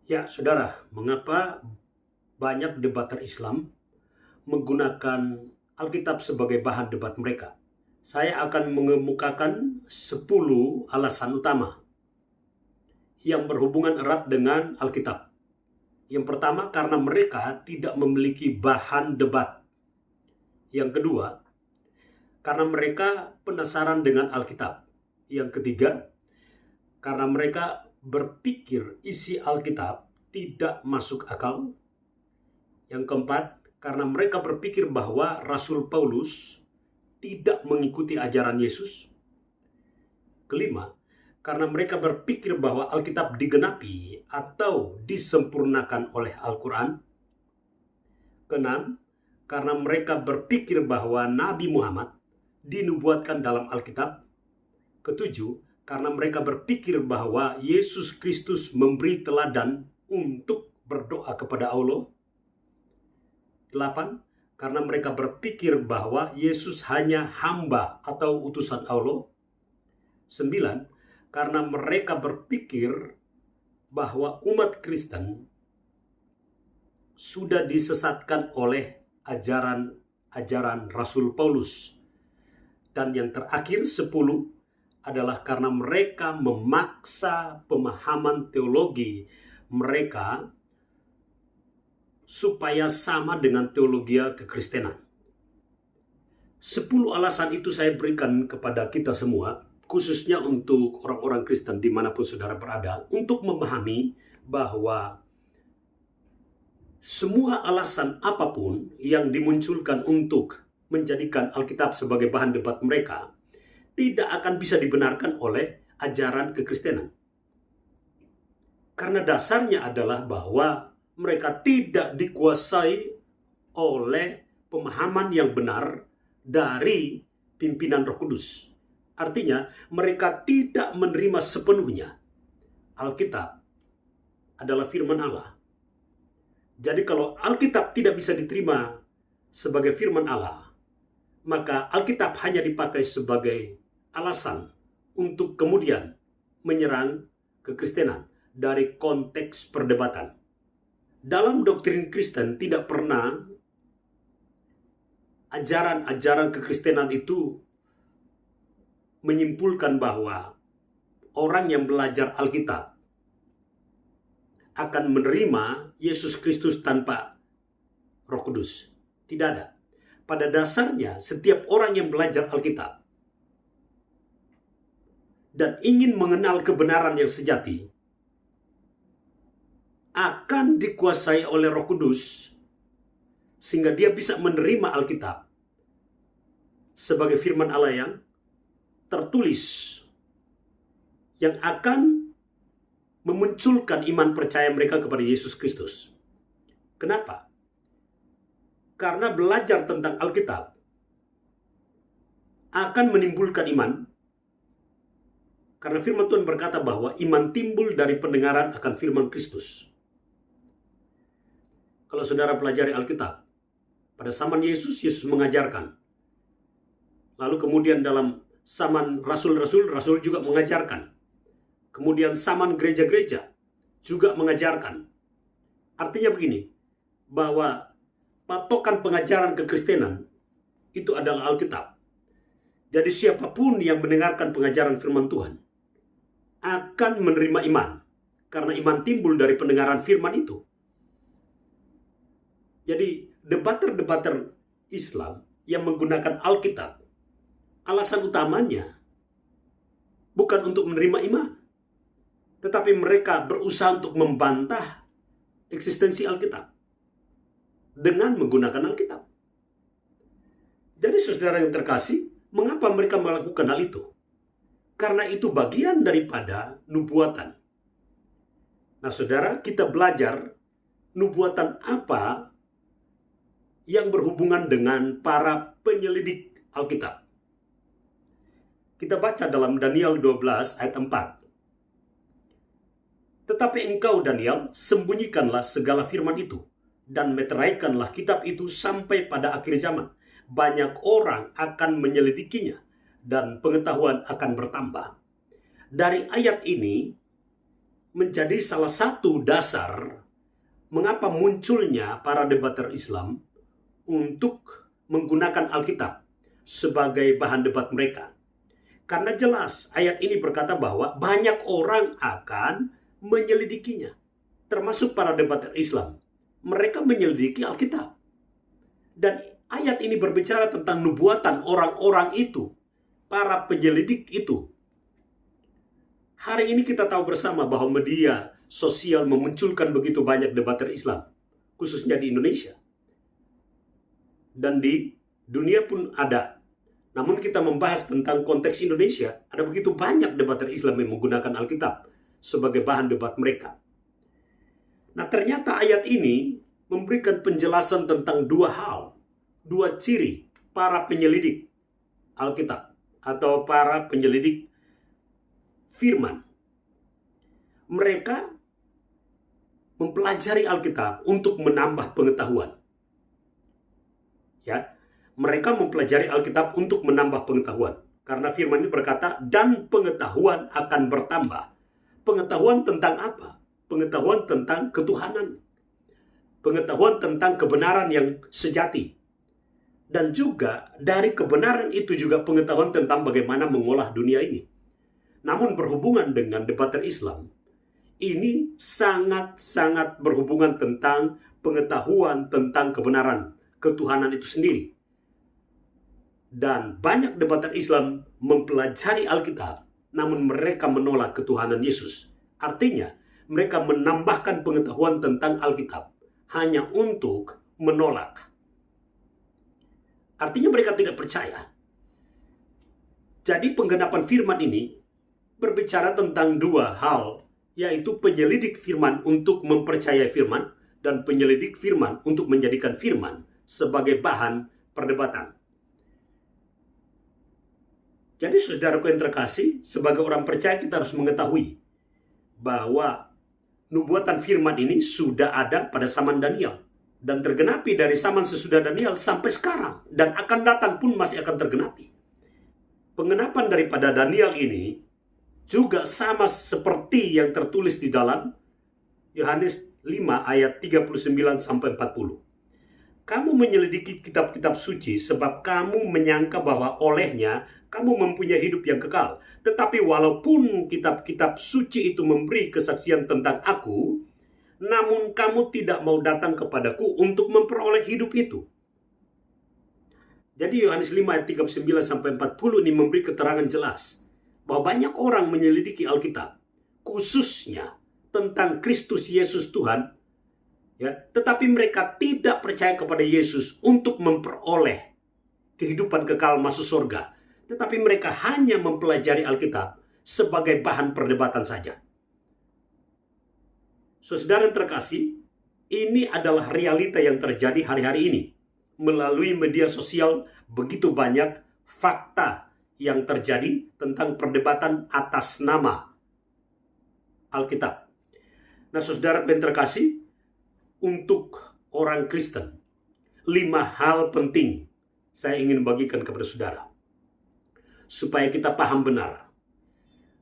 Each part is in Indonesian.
Ya, saudara, mengapa banyak debater Islam menggunakan Alkitab sebagai bahan debat mereka? Saya akan mengemukakan 10 alasan utama yang berhubungan erat dengan Alkitab. Yang pertama, karena mereka tidak memiliki bahan debat. Yang kedua, karena mereka penasaran dengan Alkitab. Yang ketiga, karena mereka berpikir isi Alkitab tidak masuk akal. Yang keempat, karena mereka berpikir bahwa Rasul Paulus tidak mengikuti ajaran Yesus. Kelima, karena mereka berpikir bahwa Alkitab digenapi atau disempurnakan oleh Al-Quran. Keenam, karena mereka berpikir bahwa Nabi Muhammad dinubuatkan dalam Alkitab. Ketujuh, karena mereka berpikir bahwa Yesus Kristus memberi teladan untuk berdoa kepada Allah. 8. Karena mereka berpikir bahwa Yesus hanya hamba atau utusan Allah. 9. Karena mereka berpikir bahwa umat Kristen sudah disesatkan oleh ajaran Rasul Paulus. Dan yang terakhir 10 adalah karena mereka memaksa pemahaman teologi mereka supaya sama dengan teologi kekristenan. 10 alasan itu saya berikan kepada kita semua, khususnya untuk orang-orang Kristen dimanapun saudara berada, untuk memahami bahwa semua alasan apapun yang dimunculkan untuk menjadikan Alkitab sebagai bahan debat mereka tidak akan bisa dibenarkan oleh ajaran kekristenan. Karena dasarnya adalah bahwa mereka tidak dikuasai oleh pemahaman yang benar dari pimpinan Roh Kudus. Artinya, mereka tidak menerima sepenuhnya Alkitab adalah firman Allah. Jadi kalau Alkitab tidak bisa diterima sebagai firman Allah, maka Alkitab hanya dipakai sebagai alasan untuk kemudian menyerang kekristenan dari konteks perdebatan. Dalam doktrin Kristen tidak pernah ajaran-ajaran kekristenan itu menyimpulkan bahwa orang yang belajar Alkitab akan menerima Yesus Kristus tanpa Roh Kudus. Tidak ada. Pada dasarnya, setiap orang yang belajar Alkitab dan ingin mengenal kebenaran yang sejati akan dikuasai oleh Roh Kudus sehingga dia bisa menerima Alkitab sebagai firman Allah yang tertulis yang akan memunculkan iman percaya mereka kepada Yesus Kristus. Kenapa? Karena belajar tentang Alkitab akan menimbulkan iman. Karena firman Tuhan berkata bahwa iman timbul dari pendengaran akan firman Kristus. Kalau saudara pelajari Alkitab, pada zaman Yesus mengajarkan. Lalu kemudian dalam zaman Rasul juga mengajarkan. Kemudian zaman gereja-gereja juga mengajarkan. Artinya begini, bahwa patokan pengajaran kekristenan itu adalah Alkitab. Jadi siapapun yang mendengarkan pengajaran firman Tuhan akan menerima iman. Karena iman timbul dari pendengaran firman itu. Jadi debater-debater Islam yang menggunakan Alkitab, alasan utamanya bukan untuk menerima iman, tetapi mereka berusaha untuk membantah eksistensi Alkitab dengan menggunakan Alkitab. Jadi saudara yang terkasih, mengapa mereka melakukan hal itu? Karena itu bagian daripada nubuatan. Nah saudara, kita belajar nubuatan apa yang berhubungan dengan para penyelidik Alkitab. Kita baca dalam Daniel 12 ayat 4. Tetapi engkau Daniel, sembunyikanlah segala firman itu, dan meteraikanlah kitab itu sampai pada akhir zaman. Banyak orang akan menyelidikinya, dan pengetahuan akan bertambah. Dari ayat ini, menjadi salah satu dasar mengapa munculnya para debater Islam untuk menggunakan Alkitab sebagai bahan debat mereka. Karena jelas ayat ini berkata bahwa banyak orang akan menyelidikinya, termasuk para debater Islam. Mereka menyelidiki Alkitab. Dan ayat ini berbicara tentang nubuatan orang-orang itu, para penyelidik itu. Hari ini kita tahu bersama bahwa media sosial memunculkan begitu banyak debater Islam, khususnya di Indonesia. Dan di dunia pun ada. Namun kita membahas tentang konteks Indonesia, ada begitu banyak debater Islam yang menggunakan Alkitab sebagai bahan debat mereka. Nah, ternyata ayat ini memberikan penjelasan tentang dua hal, dua ciri para penyelidik Alkitab atau para penyelidik firman. Mereka mempelajari Alkitab untuk menambah pengetahuan. Ya, mereka mempelajari Alkitab untuk menambah pengetahuan. Karena firman ini berkata, dan pengetahuan akan bertambah. Pengetahuan tentang apa? Pengetahuan tentang ketuhanan. Pengetahuan tentang kebenaran yang sejati. Dan juga dari kebenaran itu juga pengetahuan tentang bagaimana mengolah dunia ini. Namun berhubungan dengan debater Islam, ini sangat-sangat berhubungan tentang pengetahuan tentang kebenaran, ketuhanan itu sendiri. Dan banyak debater Islam mempelajari Alkitab, namun mereka menolak ketuhanan Yesus. Artinya, mereka menambahkan pengetahuan tentang Alkitab hanya untuk menolak. Artinya mereka tidak percaya. Jadi penggenapan firman ini berbicara tentang dua hal, yaitu penyelidik firman untuk mempercayai firman dan penyelidik firman untuk menjadikan firman sebagai bahan perdebatan. Jadi saudaraku yang terkasih, sebagai orang percaya kita harus mengetahui bahwa nubuatan firman ini sudah ada pada zaman Daniel dan tergenapi dari zaman sesudah Daniel sampai sekarang, dan akan datang pun masih akan tergenapi. Pengenapan daripada Daniel ini juga sama seperti yang tertulis di dalam Yohanes 5 ayat 39 sampai 40. Kamu menyelidiki kitab-kitab suci sebab kamu menyangka bahwa olehnya kamu mempunyai hidup yang kekal. Tetapi walaupun kitab-kitab suci itu memberi kesaksian tentang aku, namun kamu tidak mau datang kepadaku untuk memperoleh hidup itu. Jadi Yohanes 5 ayat 39 sampai 40 ini memberi keterangan jelas bahwa banyak orang menyelidiki Alkitab, khususnya tentang Kristus Yesus Tuhan, ya, tetapi mereka tidak percaya kepada Yesus untuk memperoleh kehidupan kekal masuk surga. Tetapi mereka hanya mempelajari Alkitab sebagai bahan perdebatan saja. Saudara yang terkasih, ini adalah realita yang terjadi hari-hari ini. Melalui media sosial begitu banyak fakta yang terjadi tentang perdebatan atas nama Alkitab. Nah, saudara yang terkasih, untuk orang Kristen, 5 hal penting saya ingin bagikan kepada saudara, supaya kita paham benar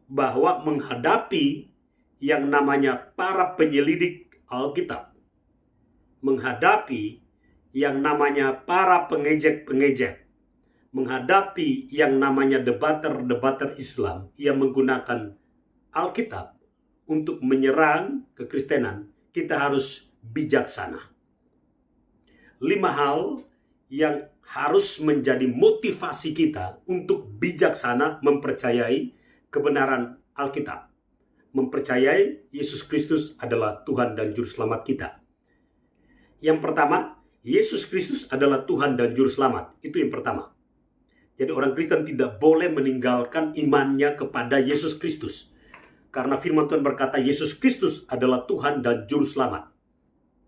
bahwa menghadapi yang namanya para penyelidik Alkitab, menghadapi yang namanya para pengejek-pengejek, menghadapi yang namanya debater-debater Islam yang menggunakan Alkitab untuk menyerang kekristenan, kita harus bijaksana. 5 hal yang harus menjadi motivasi kita untuk bijaksana mempercayai kebenaran Alkitab. Mempercayai Yesus Kristus adalah Tuhan dan Juru Selamat kita. Yang pertama, Yesus Kristus adalah Tuhan dan Juru Selamat. Itu yang pertama. Jadi orang Kristen tidak boleh meninggalkan imannya kepada Yesus Kristus. Karena firman Tuhan berkata Yesus Kristus adalah Tuhan dan Juru Selamat.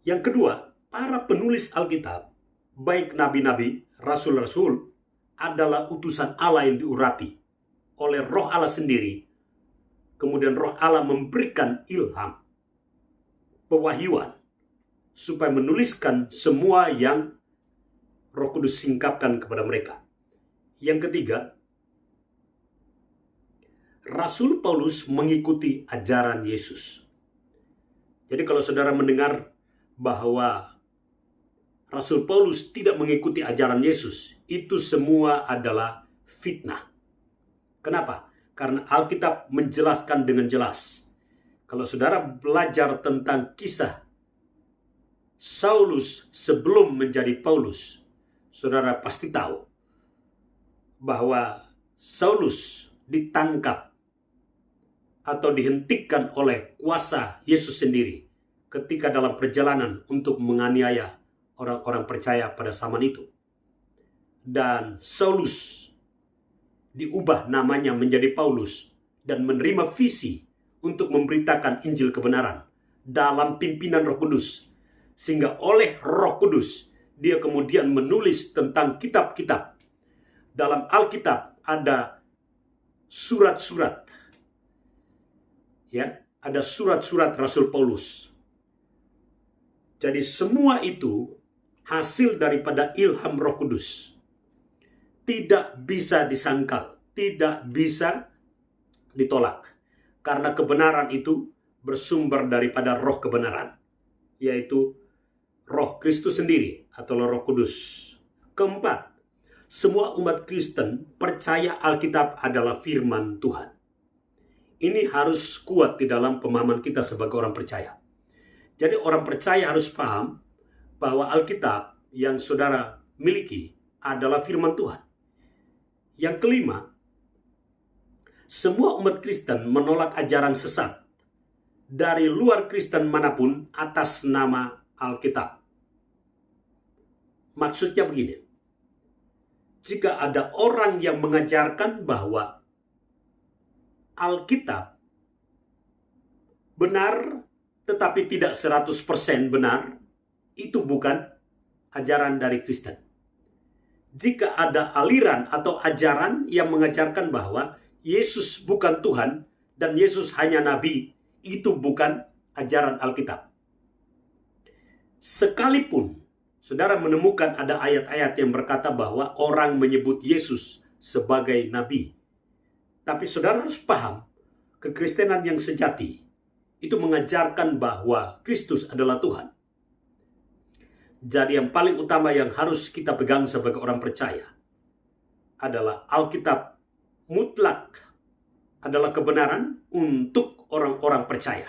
Yang kedua, para penulis Alkitab, baik nabi-nabi, rasul-rasul, adalah utusan Allah yang diurapi oleh Roh Allah sendiri. Kemudian Roh Allah memberikan ilham, pewahyuan, supaya menuliskan semua yang Roh Kudus singkapkan kepada mereka. Yang ketiga, Rasul Paulus mengikuti ajaran Yesus. Jadi kalau saudara mendengar bahwa Rasul Paulus tidak mengikuti ajaran Yesus, itu semua adalah fitnah. Kenapa? Karena Alkitab menjelaskan dengan jelas. Kalau saudara belajar tentang kisah Saulus sebelum menjadi Paulus, saudara pasti tahu bahwa Saulus ditangkap atau dihentikan oleh kuasa Yesus sendiri ketika dalam perjalanan untuk menganiaya orang-orang percaya pada zaman itu. Dan Saulus diubah namanya menjadi Paulus dan menerima visi untuk memberitakan Injil kebenaran dalam pimpinan Roh Kudus. Sehingga oleh Roh Kudus dia kemudian menulis tentang kitab-kitab. Dalam Alkitab ada surat-surat. Ya, ada surat-surat Rasul Paulus. Jadi semua itu hasil daripada ilham Roh Kudus. Tidak bisa disangkal, tidak bisa ditolak. Karena kebenaran itu bersumber daripada roh kebenaran, yaitu Roh Kristus sendiri atau Roh Kudus. Keempat, semua umat Kristen percaya Alkitab adalah firman Tuhan. Ini harus kuat di dalam pemahaman kita sebagai orang percaya. Jadi orang percaya harus paham bahwa Alkitab yang saudara miliki adalah firman Tuhan. Yang kelima, semua umat Kristen menolak ajaran sesat dari luar Kristen manapun atas nama Alkitab. Maksudnya begini, jika ada orang yang mengajarkan bahwa Alkitab benar tetapi tidak 100% benar, itu bukan ajaran dari Kristen. Jika ada aliran atau ajaran yang mengajarkan bahwa Yesus bukan Tuhan dan Yesus hanya nabi, itu bukan ajaran Alkitab. Sekalipun saudara menemukan ada ayat-ayat yang berkata bahwa orang menyebut Yesus sebagai nabi, tapi saudara harus paham, kekristenan yang sejati itu mengajarkan bahwa Kristus adalah Tuhan. Jadi yang paling utama yang harus kita pegang sebagai orang percaya adalah Alkitab mutlak adalah kebenaran untuk orang-orang percaya.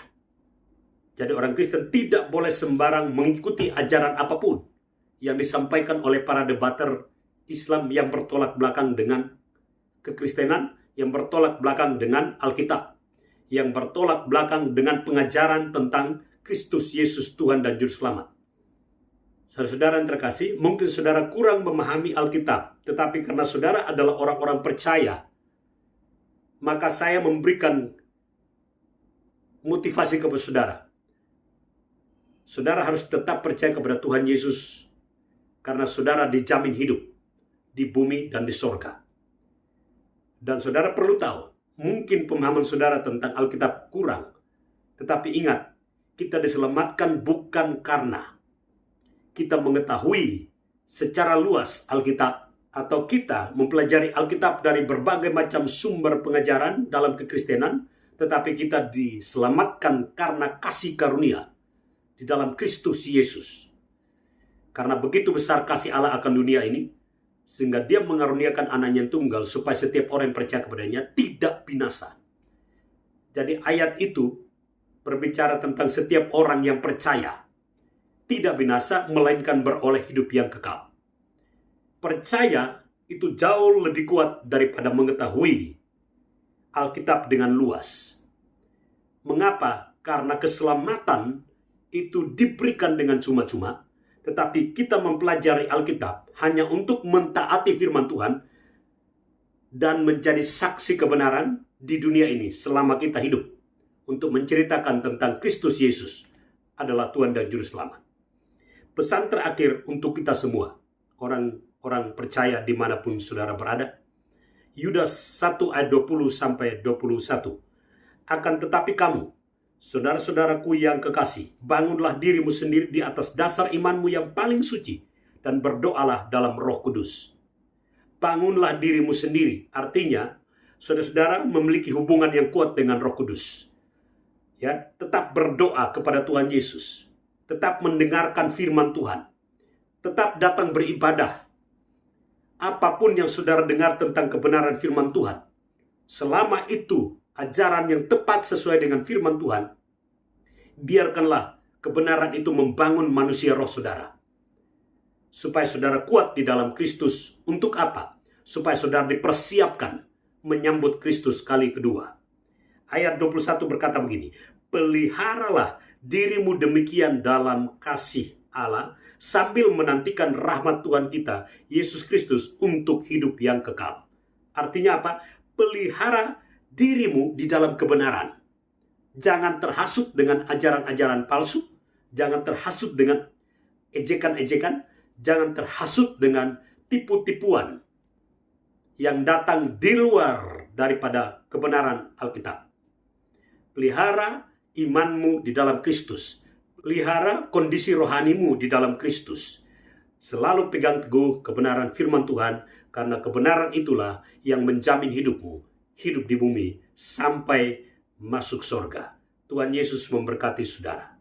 Jadi orang Kristen tidak boleh sembarang mengikuti ajaran apapun yang disampaikan oleh para debater Islam yang bertolak belakang dengan kekristenan, yang bertolak belakang dengan Alkitab, yang bertolak belakang dengan pengajaran tentang Kristus Yesus Tuhan dan Juru Selamat. Saudara yang terkasih, mungkin saudara kurang memahami Alkitab, tetapi karena saudara adalah orang-orang percaya, maka saya memberikan motivasi kepada saudara. Saudara harus tetap percaya kepada Tuhan Yesus, karena saudara dijamin hidup di bumi dan di sorga. Dan saudara perlu tahu, mungkin pemahaman saudara tentang Alkitab kurang, tetapi ingat, kita diselamatkan bukan karena kita mengetahui secara luas Alkitab, atau kita mempelajari Alkitab dari berbagai macam sumber pengajaran dalam kekristenan, tetapi kita diselamatkan karena kasih karunia di dalam Kristus Yesus. Karena begitu besar kasih Allah akan dunia ini, sehingga dia mengaruniakan anaknya yang tunggal, supaya setiap orang yang percaya kepadanya tidak binasa. Jadi ayat itu berbicara tentang setiap orang yang percaya tidak binasa, melainkan beroleh hidup yang kekal. Percaya itu jauh lebih kuat daripada mengetahui Alkitab dengan luas. Mengapa? Karena keselamatan itu diberikan dengan cuma-cuma, tetapi kita mempelajari Alkitab hanya untuk mentaati firman Tuhan dan menjadi saksi kebenaran di dunia ini selama kita hidup, untuk menceritakan tentang Kristus Yesus adalah Tuhan dan Juru Selamat. Pesan terakhir untuk kita semua, orang percaya dimanapun saudara berada, Yudas 1 ayat 20-21. Akan tetapi kamu, saudara-saudaraku yang kekasih, bangunlah dirimu sendiri di atas dasar imanmu yang paling suci, dan berdoalah dalam Roh Kudus. Bangunlah dirimu sendiri, artinya saudara-saudara memiliki hubungan yang kuat dengan Roh Kudus. Ya, tetap berdoa kepada Tuhan Yesus, tetap mendengarkan firman Tuhan, tetap datang beribadah. Apapun yang saudara dengar tentang kebenaran firman Tuhan, selama itu ajaran yang tepat sesuai dengan firman Tuhan, biarkanlah kebenaran itu membangun manusia roh saudara. Supaya saudara kuat di dalam Kristus. Untuk apa? Supaya saudara dipersiapkan menyambut Kristus kali kedua. Ayat 21 berkata begini, peliharalah dirimu demikian dalam kasih Allah, sambil menantikan rahmat Tuhan kita, Yesus Kristus, untuk hidup yang kekal. Artinya apa? Pelihara dirimu di dalam kebenaran. Jangan terhasut dengan ajaran-ajaran palsu. Jangan terhasut dengan ejekan-ejekan. Jangan terhasut dengan tipu-tipuan yang datang di luar daripada kebenaran Alkitab. Pelihara imanmu di dalam Kristus. Pelihara kondisi rohanimu di dalam Kristus. Selalu pegang teguh kebenaran firman Tuhan, karena kebenaran itulah yang menjamin hidupmu, hidup di bumi sampai masuk surga. Tuhan Yesus memberkati saudara.